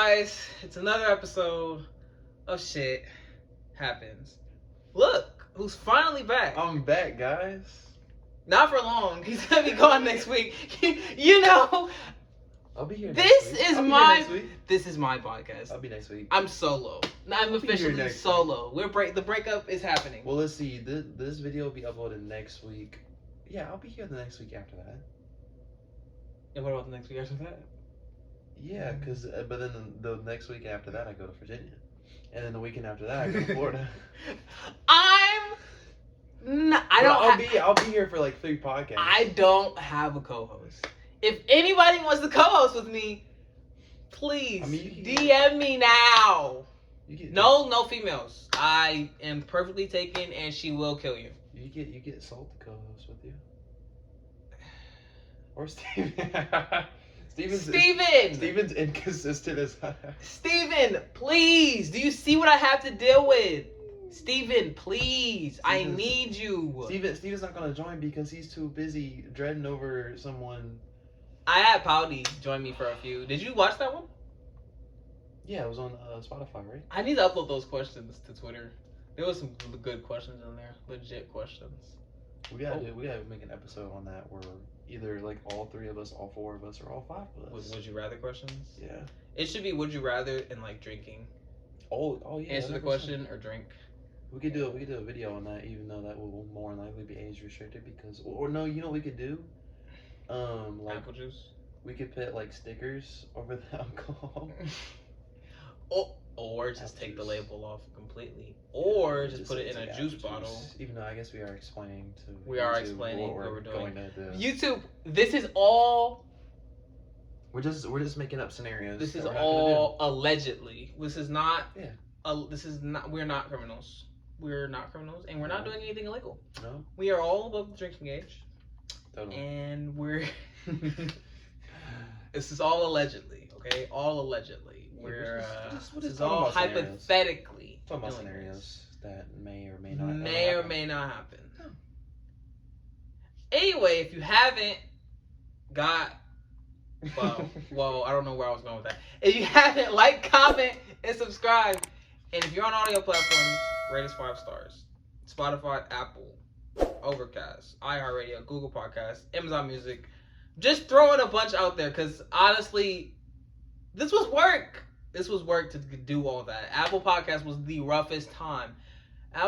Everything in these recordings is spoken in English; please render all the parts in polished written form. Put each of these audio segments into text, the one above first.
guys? It's another episode of Shit Happens. Look, who's finally back? I'm back, guys. Not for long. He's gonna be gone next week. You know, I'll be here this next week. is I'll be here my next week. this is my podcast. I'll be next week. I'm solo. I'm I'll be here officially next solo. The breakup is happening. Well, let's see. This video will be uploaded next week. Yeah, I'll be here the next week after that. And what about the next week after that? Yeah, but then the next week after that I go to Virginia, and then the weekend after that I go to Florida. I'll be here for like 3 podcasts. I don't have a co-host. If anybody wants to co-host with me, please DM me now. No females. I am perfectly taken, and she will kill you. You get Salt to co-host with you, or Steven. Steven's inconsistent as heck. Steven, please. Do you see what I have to deal with? Steven, please. I need you. Steven's not gonna join because he's too busy dreading over someone. I had Pouty join me for a few. Did you watch that one? Yeah, it was on Spotify, right? I need to upload those questions to Twitter. There was some good questions in there. Legit questions. We gotta make an episode on that where either like all 3 of us, all 4 of us, or all 5 of us. Would you rather questions? Yeah. It should be would you rather and like drinking. Oh yeah. Answer the question or drink. We could do a video on that, even though that will more than likely be age restricted because or no, you know what we could do? Like apple juice. We could put like stickers over the alcohol. Or just take the label off completely. Or just put it in a juice bottle. Even though I guess we are explaining to We are explaining what we're doing. YouTube, this is all we're just making up scenarios. This is all allegedly. This is not Yeah. We're not criminals. We're not criminals and we're not doing anything illegal. No. We are all above the drinking age. Totally. And we're this is all allegedly, okay? All allegedly. This is all hypothetically. Talking about scenarios that may or may not happen. Oh. Anyway, if you haven't got, well, I don't know where I was going with that. If you haven't, like, comment, and subscribe. And if you're on audio platforms, rate us 5 stars. Spotify, Apple, Overcast, iHeartRadio, Google Podcasts, Amazon Music. Just throwing a bunch out there because honestly, this was work. This was work to do all that. Apple Podcast was the roughest time. When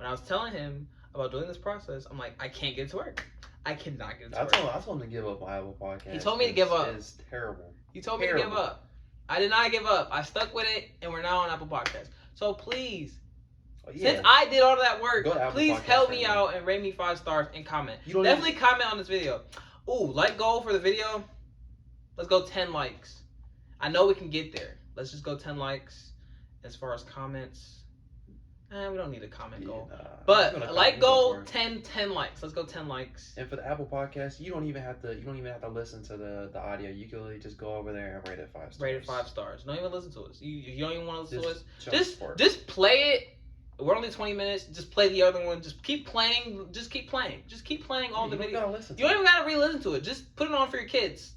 I was telling him about doing this process, I'm like, I can't get it to work. I cannot get it to work. I told him to give up on Apple Podcast. He told me to give up. It's terrible. He told me to give up. I did not give up. I stuck with it, and we're now on Apple Podcast. So please, since I did all of that work, please help me out and rate me 5 stars and comment. Definitely comment on this video. Ooh, like goal for the video. Let's go 10 likes. I know we can get there. Let's just go 10 likes. As far as comments, we don't need a comment goal. But like goal 10 likes. Let's go 10 likes. And for the Apple Podcast, you don't even have to listen to the audio. You can literally just go over there and rate it 5 stars. Rate it 5 stars. Don't even listen to us. You don't even want to listen to us. Just play it. We're only 20 minutes. Just play the other one. Just keep playing. Just keep playing all the videos. You don't even gotta re-listen to it. Just put it on for your kids.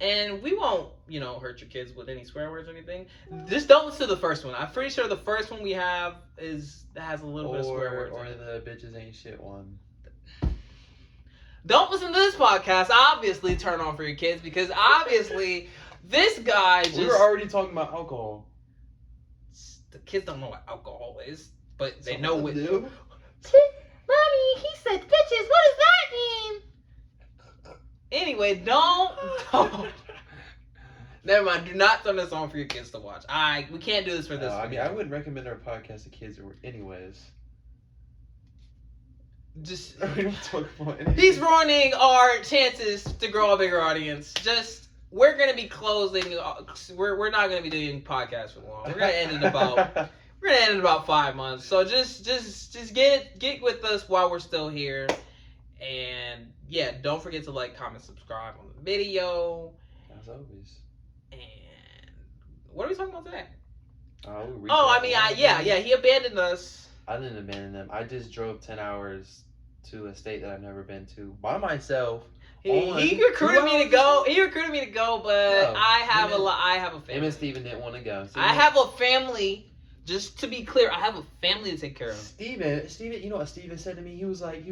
And we won't, hurt your kids with any swear words or anything. Just don't listen to the first one. I'm pretty sure the first one we have has a little bit of swear words. Or the bitches ain't shit one. Don't listen to this podcast. Obviously, turn on for your kids because obviously this guy just. We were already talking about alcohol. The kids don't know what alcohol is, but they know what. Do. Mommy, he said bitches. What does that mean? Anyway, don't. Never mind. Do not turn this on for your kids to watch. We can't do this for this. I wouldn't recommend our podcast to kids anyways. Just we don't talk about anything. He's ruining our chances to grow a bigger audience. We're gonna be closing. We're not gonna be doing podcasts for long. We're gonna end in about 5 months. So just get with us while we're still here. And yeah, don't forget to like, comment, subscribe on the video. As always. And what are we talking about today? He abandoned us. I didn't abandon them. I just drove 10 hours to a state that I've never been to by myself He recruited me to go. He recruited me to go, but no, I have a family. Him and Steven didn't want to go. I have a family. Just to be clear, I have a family to take care of. Steven, you know what Steven said to me? He was like,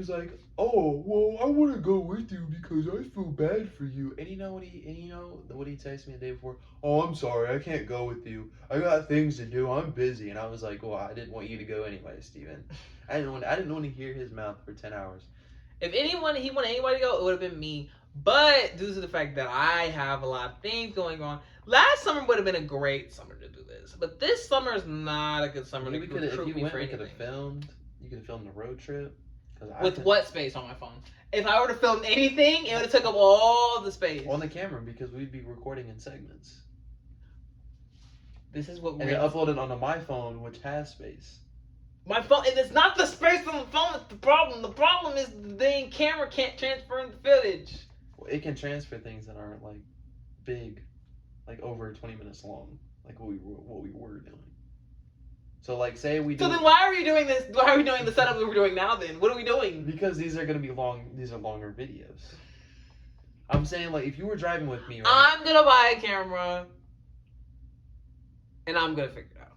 oh, well, I want to go with you because I feel bad for you. And you know what he texted me the day before? Oh, I'm sorry, I can't go with you. I got things to do. I'm busy. And I was like, well, I didn't want you to go anyway, Steven. I didn't want to hear his mouth for 10 hours. If he wanted anybody to go, it would have been me. But due to the fact that I have a lot of things going on, last summer would have been a great summer to do this. But this summer is not a good summer to recruit me for anything. You could have filmed the road trip. With what space on my phone? If I were to film anything, it would have took up all the space. On the camera, because we'd be recording in segments. This is what we're... And then upload it onto my phone, which has space. My phone, and it's not the space on the phone that's the problem. The problem is the camera can't transfer the footage. Well, it can transfer things that aren't, like, big, like, over 20 minutes long, like what we were doing. So, like, say we do... So then why are we doing this? Why are we doing the setup that we're doing now, then? What are we doing? Because these are going to be these are longer videos. I'm saying, like, if you were driving with me, right? I'm going to buy a camera, and I'm going to figure it out.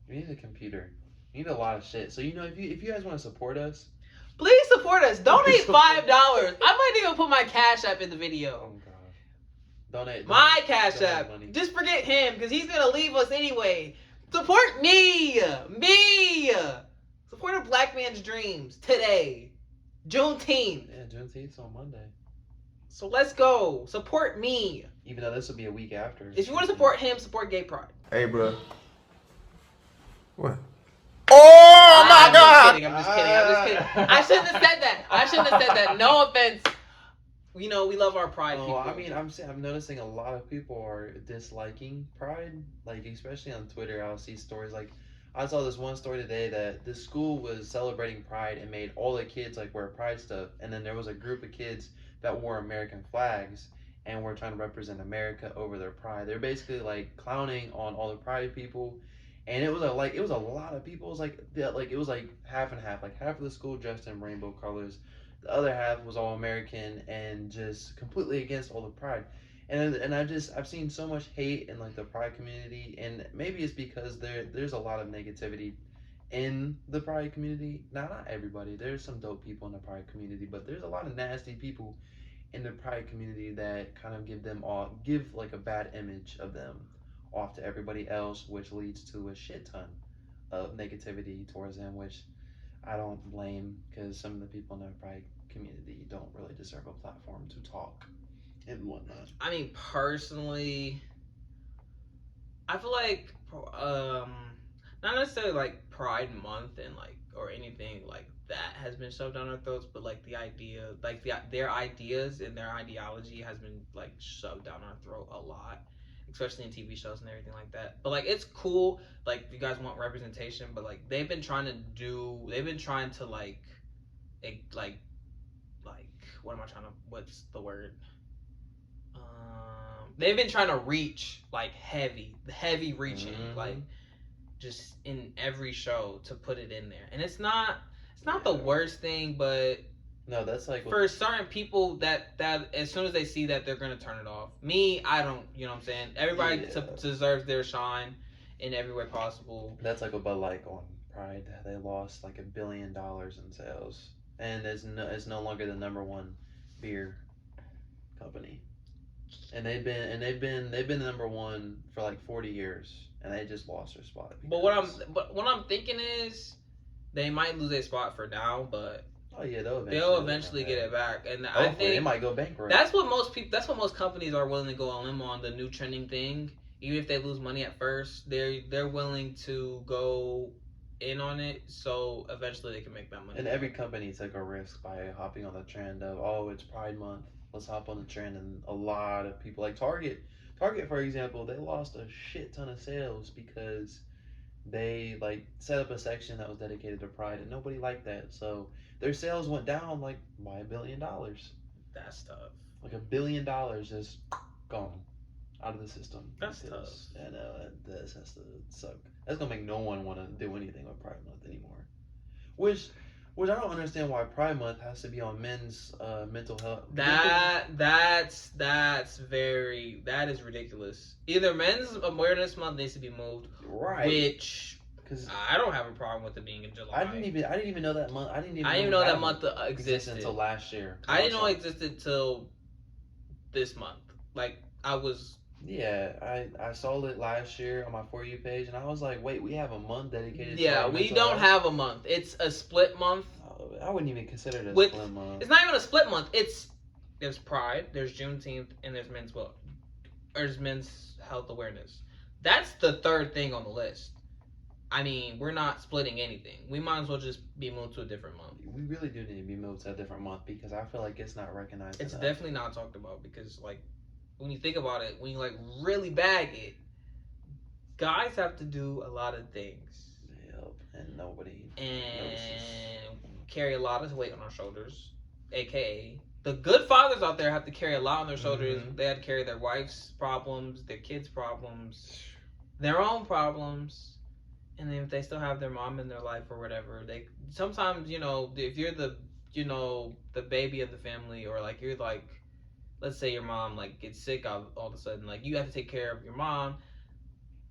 You need a computer. You need a lot of shit. So, you know, if you guys want to support us... Please support us. Donate $5. I might even put my Cash App in the video. Oh, God. Donate my Cash App. Money. Just forget him, because he's going to leave us anyway. Support me! Me! Support a black man's dreams today. Juneteenth. Yeah, Juneteenth's on Monday. So let's go. Support me. Even though this will be a week after. If you want to support him, support Gay Pride. Hey, bro. What? Oh, my God! I'm just kidding. I shouldn't have said that. No offense. You know, we love our Pride people. I mean, I'm noticing a lot of people are disliking Pride. Like, especially on Twitter, I'll see stories like, I saw this one story today that this school was celebrating Pride and made all the kids, like, wear Pride stuff. And then there was a group of kids that wore American flags and were trying to represent America over their Pride. They're basically, like, clowning on all the Pride people. And it was a lot of people. It was like half and half. Like, half of the school dressed in rainbow colors. The other half was all American and just completely against all the Pride. And I've seen so much hate in, like, the Pride community, and maybe it's because there's a lot of negativity in the Pride community. Not everybody. There's some dope people in the Pride community, but there's a lot of nasty people in the Pride community that kind of give like a bad image of them off to everybody else, which leads to a shit ton of negativity towards them, which I don't blame, because some of the people in the Pride community don't really deserve a platform to talk and whatnot. I mean, personally, I feel like not necessarily like Pride Month and like or anything like that has been shoved down our throats, but like the idea, like their ideas and their ideology has been like shoved down our throat a lot, especially in TV shows and everything like that. But like, it's cool, like, if you guys want representation, but like they've been trying to what's the word? They've been trying to reach like heavy reaching, like just in every show to put it in there. And it's not the worst thing, but no, that's like for certain people that as soon as they see that, they're gonna turn it off. Me, I don't. You know what I'm saying? Everybody deserves their shine in every way possible. That's like about like on Pride, they lost like $1 billion in sales, and it's no longer the #1 beer company. And they've been the #1 for like 40 years, and they just lost their spot. But what I'm thinking is, they might lose their spot for now, but oh yeah, they'll eventually get it back. And hopefully, I think they might go bankrupt. That's what most companies are willing to go on limb on, the new trending thing. Even if they lose money at first, they're willing to go in on it, so eventually they can make that money. And every company took a risk by hopping on the trend of, oh, it's Pride Month, let's hop on the trend. And a lot of people, like Target, for example, they lost a shit ton of sales because they like set up a section that was dedicated to Pride, and nobody liked that. So their sales went down like by $1 billion. That's tough. Like $1 billion just gone out of the system. That's tough. And this has to suck. That's gonna make no one want to do anything with Pride Month anymore. Which Which I don't understand why Pride Month has to be on men's mental health. That is ridiculous. Either Men's Awareness Month needs to be moved, right? Which I don't have a problem with it being in July. I didn't even know that month. I didn't even know that month existed until last year. I didn't know it existed till this month. Like I was. Yeah, I saw it last year on my For You page, and I was like, wait, we have a month dedicated to Yeah, we don't have a month. It's a split month. I wouldn't even consider it a split month. It's not even a split month. There's Pride, there's Juneteenth, and there's Men's Health Awareness. That's the third thing on the list. I mean, we're not splitting anything. We might as well just be moved to a different month. We really do need to be moved to a different month because I feel like it's not recognized. It's definitely not talked about because, like, when you think about it, when you like really bag it, guys have to do a lot of things. Yep, and nobody notices. Carry a lot of weight on our shoulders, aka the good fathers out there have to carry a lot on their shoulders. They have to carry their wife's problems, their kids' problems, their own problems, and then if they still have their mom in their life or whatever, they sometimes if you're the the baby of the family or like you're like. Let's say your mom like gets sick all of a sudden, like you have to take care of your mom.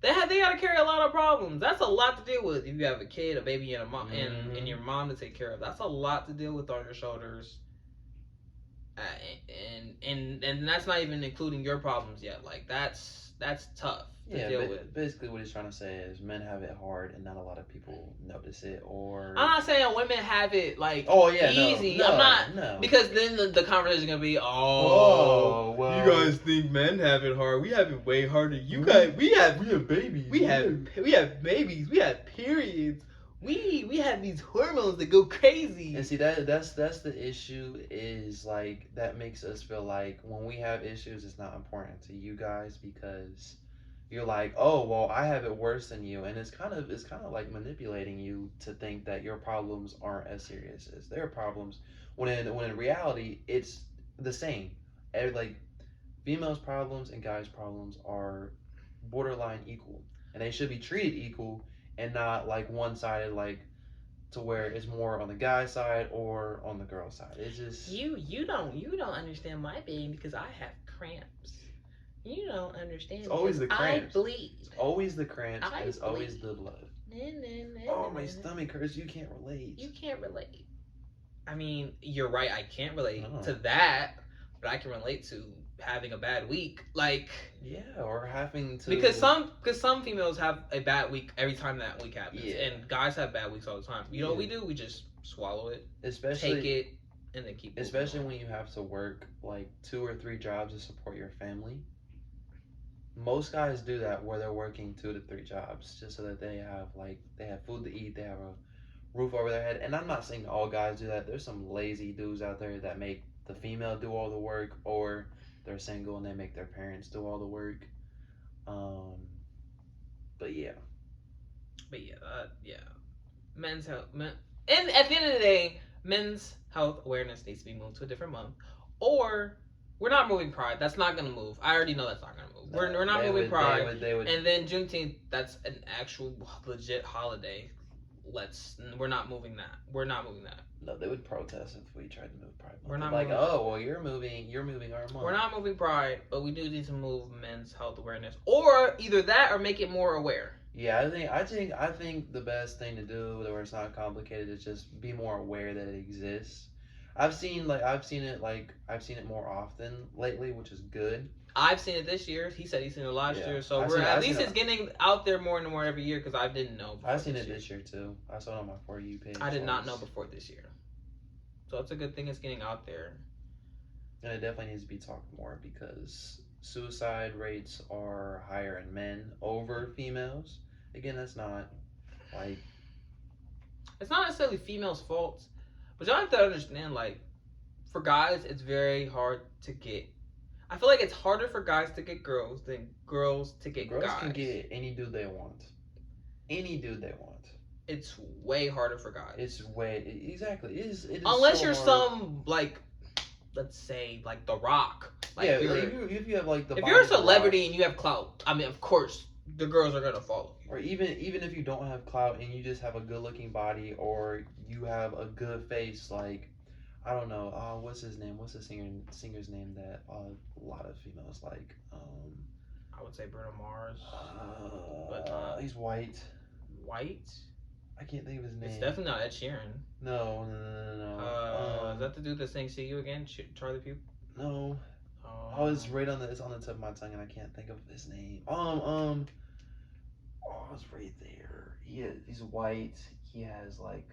They got to carry a lot of problems. That's a lot to deal with if you have a kid, a baby, and a mom, and your mom to take care of. That's a lot to deal with on your shoulders. And that's not even including your problems yet. Like that's tough to deal with. Basically, what he's trying to say is men have it hard, and not a lot of people notice it. Or I'm not saying women have it like easy. No, I'm not because then the conversation is gonna be well, you guys think men have it hard. We have it way harder. You guys, we have babies. We have babies. We have periods. We have these hormones that go crazy. And see that's the issue is like that makes us feel like when we have issues it's not important to you guys because you're like, oh well I have it worse than you, and it's kind of like manipulating you to think that your problems aren't as serious as their problems when in reality it's the same. Like females' problems and guys' problems are borderline equal, and they should be treated equal. And not like one-sided, like to where it's more on the guy side or on the girl side. It's just you don't understand my pain because I have cramps. You don't understand. It's always the cramps. I bleed. It's always the cramps. And it's always the blood. Oh, my stomach hurts. You can't relate. You can't relate. I mean, you're right. I can't relate to that, but I can relate to having a bad week, like or having to because some females have a bad week every time that week happens, and guys have bad weeks all the time. You know what we do? We just swallow it, especially take it, and then keep. Especially when you have to work like 2 or 3 jobs to support your family. Most guys do that where they're working 2 to 3 jobs just so that they have food to eat, they have a roof over their head. And I'm not saying all guys do that. There's some lazy dudes out there that make the female do all the work, or they're single and they make their parents do all the work. But yeah. Men's health, and at the end of the day, Men's Health Awareness needs to be moved to a different month, or we're not moving Pride. That's not gonna move. I already know that's not gonna move. We're not moving Pride. They would. And then Juneteenth, that's an actual legit holiday. We're not moving that. We're not moving that. No, they would protest if we tried to move Pride. We're not like, moving. Oh, well, you're moving our month. We're not moving Pride, but we do need to move Men's Health Awareness, or either that, or make it more aware. Yeah, I think the best thing to do, where it's not complicated, is just be more aware that it exists. I've seen it more often lately, which is good. I've seen it this year. He said he's seen it last year, so it's getting out there more and more every year because I didn't know. I've seen it this year too. I saw it on my For You page. I did not know before this year, so it's a good thing it's getting out there. And it definitely needs to be talked more because suicide rates are higher in men over females. Again, that's not like it's not necessarily females' fault, but y'all have to understand, like, for guys, it's very hard to get. I feel like it's harder for guys to get girls than girls to get guys. Girls can get any dude they want. Any dude they want. It's way harder for guys. Exactly. It is unless so you're hard. Some like, let's say like The Rock. Like if you have like the. If you're a celebrity and you have clout, I mean, of course the girls are gonna follow you. Or even if you don't have clout and you just have a good looking body or you have a good face, like I don't know, what's his name? What's the singer's name that a lot of females like? I would say Bruno Mars. But he's white. White? I can't think of his name. It's definitely not Ed Sheeran. No. Is that the dude that sang "See You Again"? Charlie Puth? No. It's right on it's on the tip of my tongue and I can't think of his name. It's right there. He's white. He has like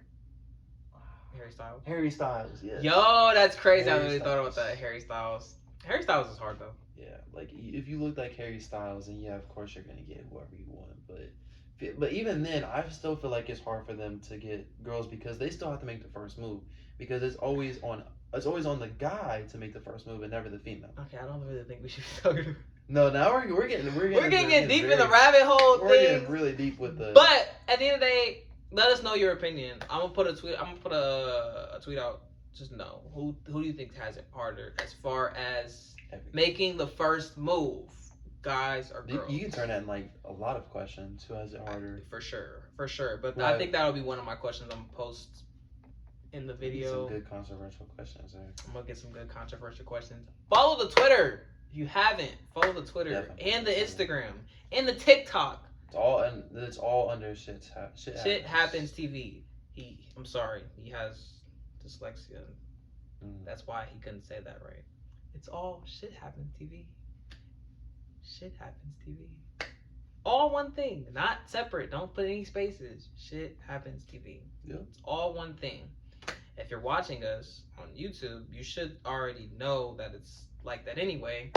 Harry Styles. Harry Styles, yeah. Yo, that's crazy. Harry I really Styles. thought about that. Harry Styles. Harry Styles is hard though. Yeah, like if you look like Harry Styles, then yeah, of course you're gonna get whoever you want. But even then, I still feel like it's hard for them to get girls because they still have to make the first move because it's always on the guy to make the first move and never the female. Okay, I don't really think we should be talking about. No, now we're getting deep in the rabbit hole. We're getting really deep with the. But at the end of the day, let us know your opinion. I'm gonna put a tweet. I'm gonna put a tweet out. Just know who do you think has it harder as far as making the first move, guys or girls? You can turn that in like a lot of questions. Who has it harder? For sure. But I think that'll be one of my questions I'm gonna post in the video. Some good controversial questions there. I'm gonna get some good controversial questions. Follow the Twitter. If you haven't, follow the Twitter Definitely. and the Instagram and the TikTok. It's all under shit happens TV. I'm sorry, he has dyslexia. That's why he couldn't say that right. It's all Shit Happens TV. Shit Happens TV. All one thing, not separate. Don't put any spaces. Shit Happens TV. Yeah. It's all one thing. If you're watching us on YouTube, you should already know that it's like that anyway.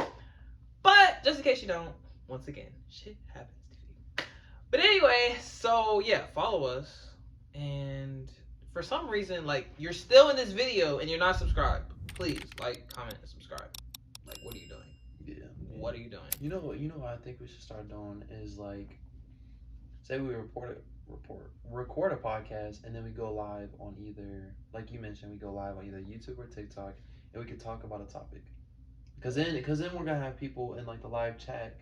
But just in case you don't, once again, Shit Happens TV. But anyway, so yeah, follow us. And for some reason, like, you're still in this video and you're not subscribed. Please like, comment, and subscribe. Like, what are you doing? Yeah. What are you doing? You know what I think we should start doing is like, say we record a podcast and then we go live on either, like you mentioned, we go live on either YouTube or TikTok and we could talk about a topic. Because then we're gonna have people in like the live chat.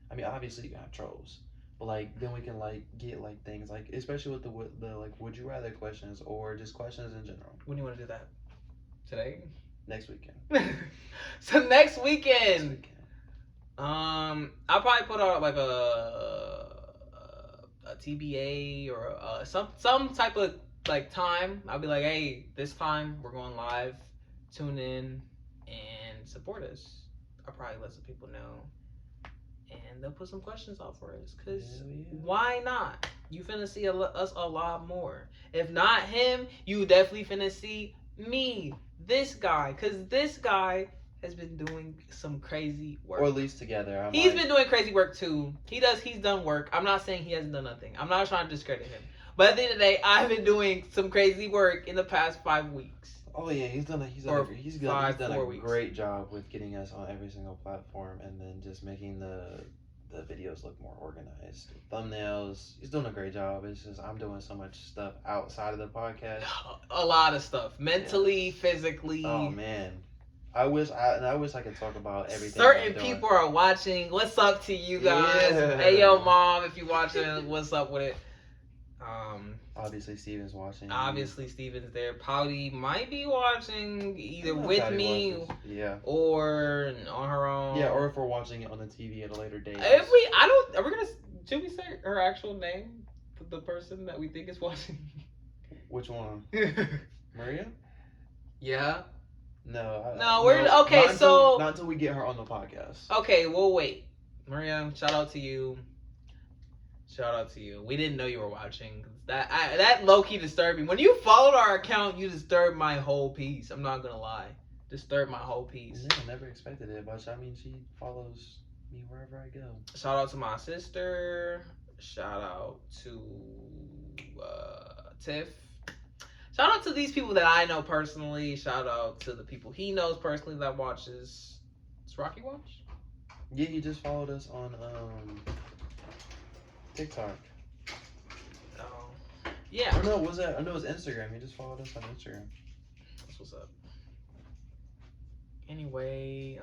I mean, obviously you got trolls, but like then we can like get like things like, especially with the like would you rather questions or just questions in general. When do you want to do that? Today? Next weekend. So next weekend. I'll probably put out like a TBA or some type of like time. I'll be like, hey, this time we're going live. Tune in and support us. I'll probably let some people know, and they'll put some questions out for us. Cause why not? You finna see us a lot more. If not him, you definitely finna see me. This guy, cause this guy has been doing some crazy work. Or at least together. He's been doing crazy work too. He's done work. I'm not saying he hasn't done nothing. I'm not trying to discredit him. But at the end of the day, I've been doing some crazy work in the past 5 weeks. Oh yeah, he's done a great job with getting us on every single platform and then just making the videos look more organized. Thumbnails, he's doing a great job. It's just I'm doing so much stuff outside of the podcast. A lot of stuff. Mentally, physically. Oh man. I wish I could talk about everything. Certain people are watching. What's up to you guys? Yeah. Hey yo mom, if you watching, what's up with it? Obviously Steven's watching. Obviously Steven's there. Pouty might be watching either with me or on her own. Yeah, or if we're watching it on the TV at a later date. Should we say her actual name? The person that we think is watching? Which one? Maria? Yeah. No, not until we get her on the podcast. Okay, we'll wait. Maria, shout out to you. We didn't know you were watching. That low-key disturbed me. When you followed our account, you disturbed my whole piece. I'm not gonna lie. Disturbed my whole piece. Yeah, I never expected it, but I mean, she follows me wherever I go. Shout out to my sister. Shout out to Tiff. Shout out to these people that I know personally. Shout out to the people he knows personally that watches. Does Rocky watch? Yeah, he just followed us on TikTok. Oh. Yeah. I know it was Instagram. He just followed us on Instagram. That's what's up. Anyway,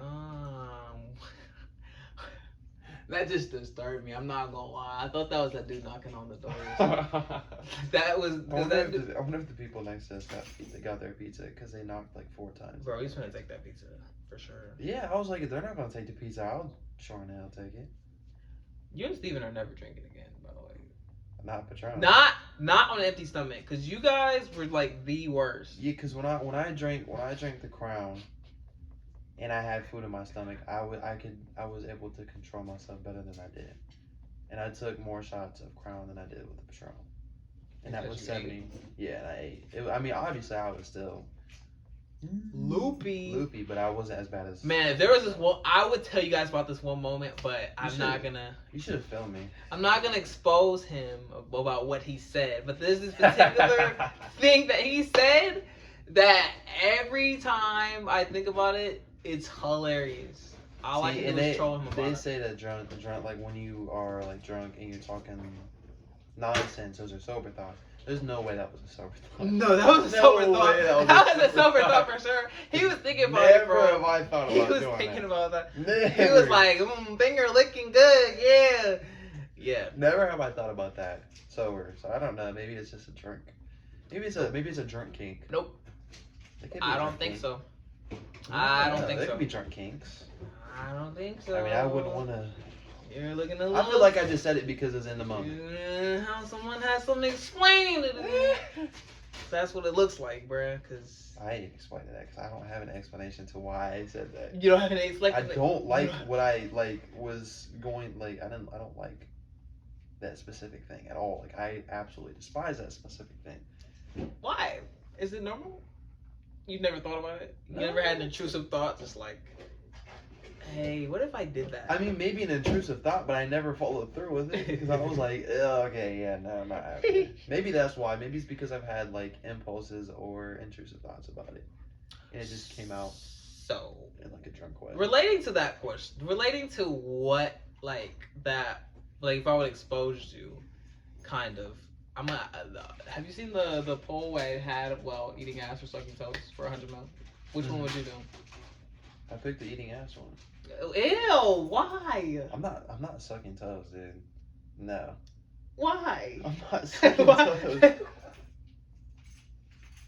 That just disturbed me. I'm not gonna lie. I thought that was that dude knocking on the door. That was. I wonder if the people next to us got their pizza because they knocked like 4 times. Bro, he's gonna take that pizza for sure. Yeah, I was like, if they're not gonna take the pizza, I'll sure and hell take it. You and Steven are never drinking again, by the way. Not Patron. Not on an empty stomach, cause you guys were like the worst. Yeah, cause when I drank the Crown, and I had food in my stomach, I was able to control myself better than I did, and I took more shots of Crown than I did with the Patron, and that was 70. Yeah, and I ate. I mean, obviously, I was still loopy, but I wasn't as bad as. Man, if there was this one, I would tell you guys about this one moment, but I'm not gonna. You should have filmed me. I'm not gonna expose him about what he said, but there's this particular thing that he said that every time I think about it, it's hilarious. All I can do is troll him about it. They say that drunk, like when you are like drunk and you're talking nonsense, those are sober thoughts. There's no way that was a sober thought. No, that was a sober thought. That was a sober thought for sure. He was thinking about it, bro. Never have I thought about He was thinking about that. Never. He was like, finger licking good, yeah. Yeah. Never have I thought about that sober. So I don't know. Maybe it's just a drink. Maybe it's a drunk kink. Nope. I don't think so. I don't think so. There could be drunk kinks. I don't think so. I mean, I wouldn't want to. You're looking a little. I feel like I just said it because it's in the moment. How someone has something explaining to me. That's what it looks like, bruh. Cause I ain't explaining that because I don't have an explanation to why I said that. You don't have an explanation. I don't like what I was going like. I don't like that specific thing at all. Like I absolutely despise that specific thing. Why? Is it normal? You've never thought about it? You No. never had an intrusive thought, just like, hey, what if I did that? I mean, maybe an intrusive thought, but I never followed through with it because I was like, okay, yeah, no, I'm not happening. Maybe that's why. Maybe it's because I've had like impulses or intrusive thoughts about it, and it just came out so in like a drunk way. Relating to that question, relating to what like that, like if I would expose you, kind of. Have you seen the poll where it had eating ass or sucking toes for 100 mil? Which one would you do? I picked the eating ass one. Ew! Why? I'm not sucking toes, dude. No. Why? I'm not sucking toes.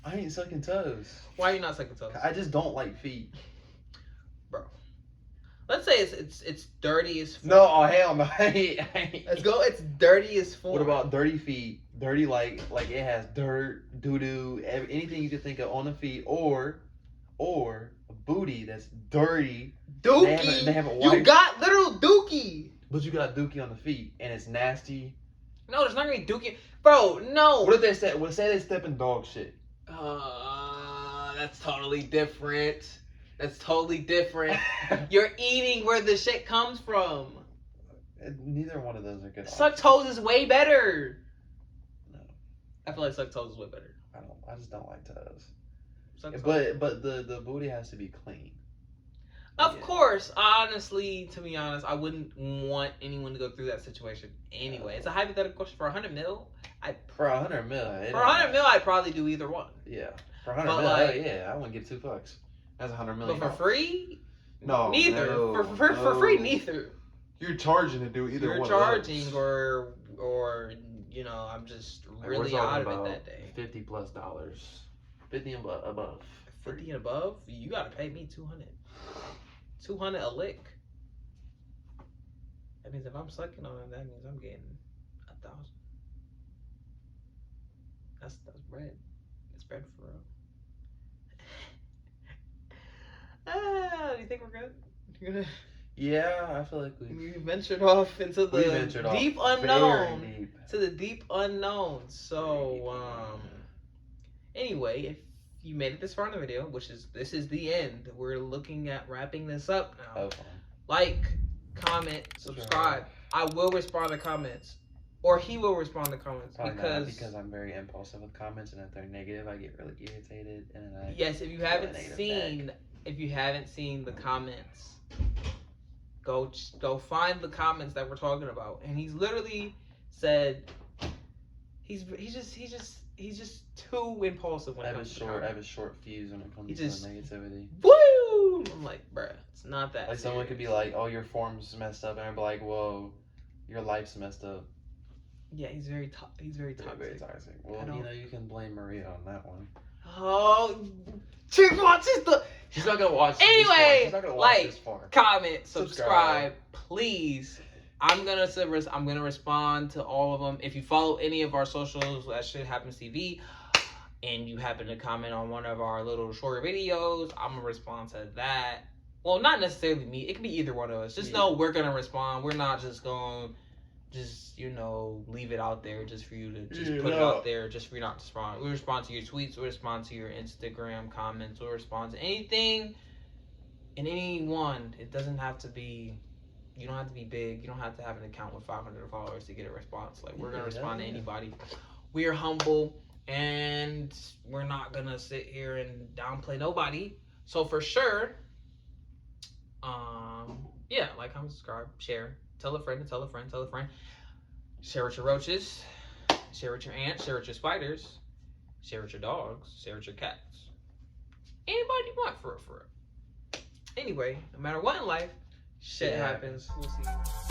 I ain't sucking toes. Why are you not sucking toes? I just don't like feet. Bro. Let's say it's dirty as fuck. No, hell no. I ain't. Let's go. It's dirty as fuck. What about dirty feet? Dirty like it has dirt, doo doo, anything you could think of on the feet, or a booty that's dirty. Dookie. They haven't you got literal dookie. But you got dookie on the feet and it's nasty. No, there's not gonna be dookie, bro. No. What if they say? What say they step in dog shit? That's totally different. That's totally different. You're eating where the shit comes from. Neither one of those are good. Suck toes is way better. No. I feel like suck toes is way better. I just don't like toes. But the booty has to be clean. Of course, honestly, to be honest, I wouldn't want anyone to go through that situation anyway. It's a hypothetical question. For 100 mil, for 100 mil, I'd probably do either one. Yeah, for 100 mil, yeah, I wouldn't give 2 fucks. That's 100 million. But for free, no, neither. No, for free, neither. You're charging to do either one. You're charging, or I'm just really out of it that day. $50+ 50 and above. 50 and above, you gotta pay me 200. 200 a lick. That means if I'm sucking on it, that means I'm getting 1,000. That's bread. It's bread for real. Do you think we're good? Yeah, I feel like we ventured off into the deep unknown. Very deep. To the deep unknown. So, anyway, if you made it this far in the video, this is the end. We're looking at wrapping this up now. Okay. Like, comment, subscribe. I will respond to comments. Or he will respond to comments. Probably because I'm very impulsive with comments, and if they're negative, I get really irritated, and yes, if you haven't seen the comments, go find the comments that we're talking about. And he's literally said he's just too impulsive when it comes to comments. I have a short fuse when it comes to negativity. Woo! I'm like, bruh, it's not that. Like serious. someone could be like, "Oh, your form's messed up," and I'd be like, "Whoa, your life's messed up." Yeah, he's very very toxic. Very toxic. Well, you can blame Maria on that one. Oh, she watches the. She's not gonna watch. Anyway, she's not gonna watch like, this far. comment, subscribe, please. I'm gonna respond to all of them. If you follow any of our socials, that Shit Happens TV, and you happen to comment on one of our little short videos, I'm gonna respond to that. Well, not necessarily me. It could be either one of us. Just know we're gonna respond. We're not just gonna leave it out there just for you to put it out there just for you not to respond. We respond to your tweets. We respond to your Instagram comments. We'll respond to anything and anyone. It doesn't have to be. You don't have to be big. You don't have to have an account with 500 followers to get a response. Like, we're gonna respond to anybody. We are humble, and we're not gonna sit here and downplay nobody. So for sure, like, comment, subscribe, share, tell a friend, tell a friend, tell a friend. Share with your roaches, share with your ants, share with your spiders, share with your dogs, share with your cats. Anybody you want, for it. Anyway, no matter what in life, shit happens. We'll see you.